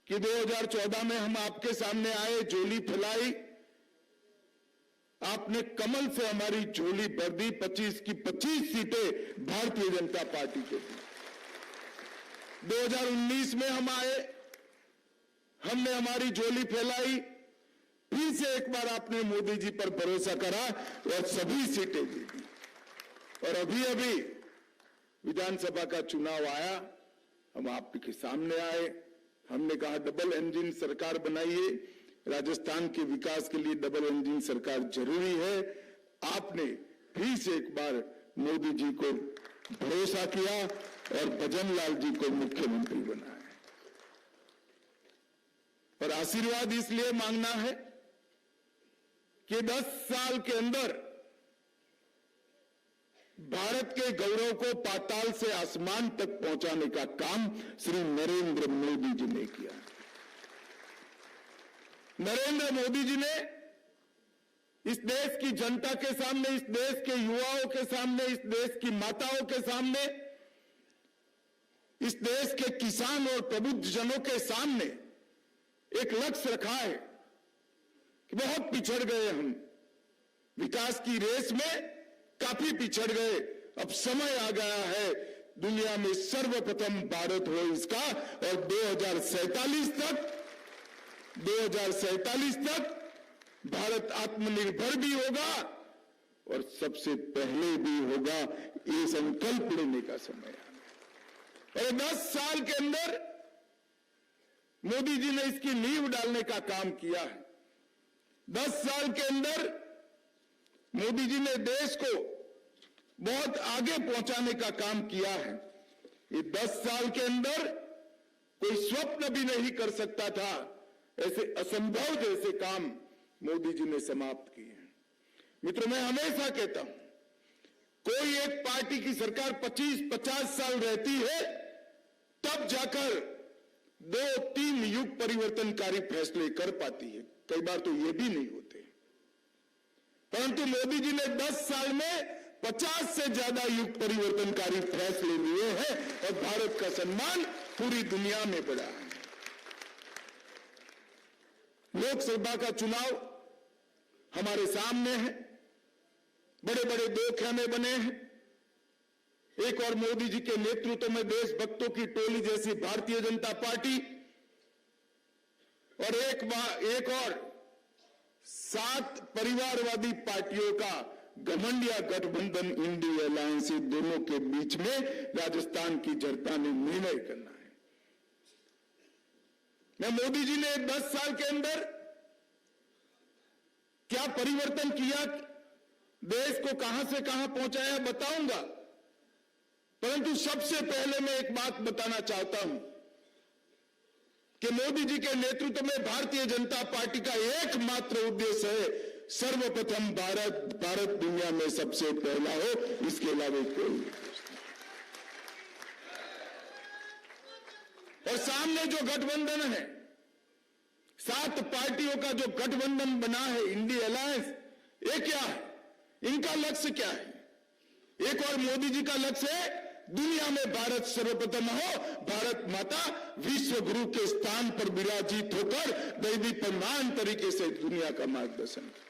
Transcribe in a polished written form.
कि 2014 में हम आपके सामने आए, झोली फैलाई, आपने कमल से हमारी झोली भर दी। 25 की 25 सीटें भारतीय जनता पार्टी को दी। 2019 में हम आए, हमने हमारी झोली फैलाई, फिर से एक बार आपने मोदी जी पर भरोसा करा और सभी सीटें दे दी। और अभी अभी विधानसभा का चुनाव आया, हम आपके सामने आए, हमने कहा डबल इंजन सरकार बनाइए, राजस्थान के विकास के लिए डबल इंजन सरकार जरूरी है। आपने फिर से एक बार मोदी जी को भरोसा किया और भजनलाल जी को मुख्यमंत्री बनाया। और आशीर्वाद इसलिए मांगना है कि 10 साल के अंदर भारत के गौरव को पाताल से आसमान तक पहुंचाने का काम श्री नरेंद्र मोदी जी ने किया। नरेंद्र मोदी जी ने इस देश की जनता के सामने, इस देश के युवाओं के सामने, इस देश की माताओं के सामने, इस देश के किसान और प्रबुद्ध जनों के सामने एक लक्ष्य रखा है कि बहुत पिछड़ गए हम, विकास की रेस में काफी पिछड़ गए, अब समय आ गया है दुनिया में सर्वप्रथम भारत हो इसका, और 2047 तक भारत आत्मनिर्भर भी होगा और सबसे पहले भी होगा। ये संकल्प लेने का समय है। और 10 साल के अंदर मोदी जी ने इसकी नींव डालने का काम किया है। 10 साल के अंदर मोदी जी ने देश को बहुत आगे पहुंचाने का काम किया है। ये 10 साल के अंदर कोई स्वप्न भी नहीं कर सकता था, ऐसे असंभव जैसे काम मोदी जी ने समाप्त किए हैं। मित्रों, मैं हमेशा कहता हूं, कोई एक पार्टी की सरकार 25-50 साल रहती है, तब जाकर 2-3 युग परिवर्तनकारी फैसले कर पाती है। कई बार तो ये भी नहीं होते, परंतु मोदी जी ने 10 साल में 50 से ज्यादा युग परिवर्तनकारी फैसले लिए हैं और भारत का सम्मान पूरी दुनिया में बढ़ा है। लोकसभा का चुनाव हमारे सामने है, बड़े बड़े 2 खेमे बने हैं। एक और मोदी जी के नेतृत्व में देशभक्तों की टोली जैसी भारतीय जनता पार्टी, और एक और 7 परिवारवादी पार्टियों का घमंडिया गठबंधन इंडिया अलायंस, दोनों के बीच में राजस्थान की जनता ने निर्णय करना है। मैं मोदी जी ने 10 साल के अंदर क्या परिवर्तन किया, देश को कहां से कहां पहुंचाया, बताऊंगा। परंतु सबसे पहले मैं एक बात बताना चाहता हूं कि मोदी जी के नेतृत्व में भारतीय जनता पार्टी का एकमात्र उद्देश्य है, सर्वप्रथम भारत दुनिया में सबसे पहला हो, इसके अलावा कोई उद्देश्य नहीं। और सामने जो गठबंधन है, 7 पार्टियों का जो गठबंधन बना है इंडिया अलायंस, ये क्या है, इनका लक्ष्य क्या है? एक और मोदी जी का लक्ष्य है दुनिया में भारत सर्वप्रथम हो, भारत माता विश्व गुरु के स्थान पर विराजित होकर दैवी प्रमाण तरीके से दुनिया का मार्गदर्शन करे।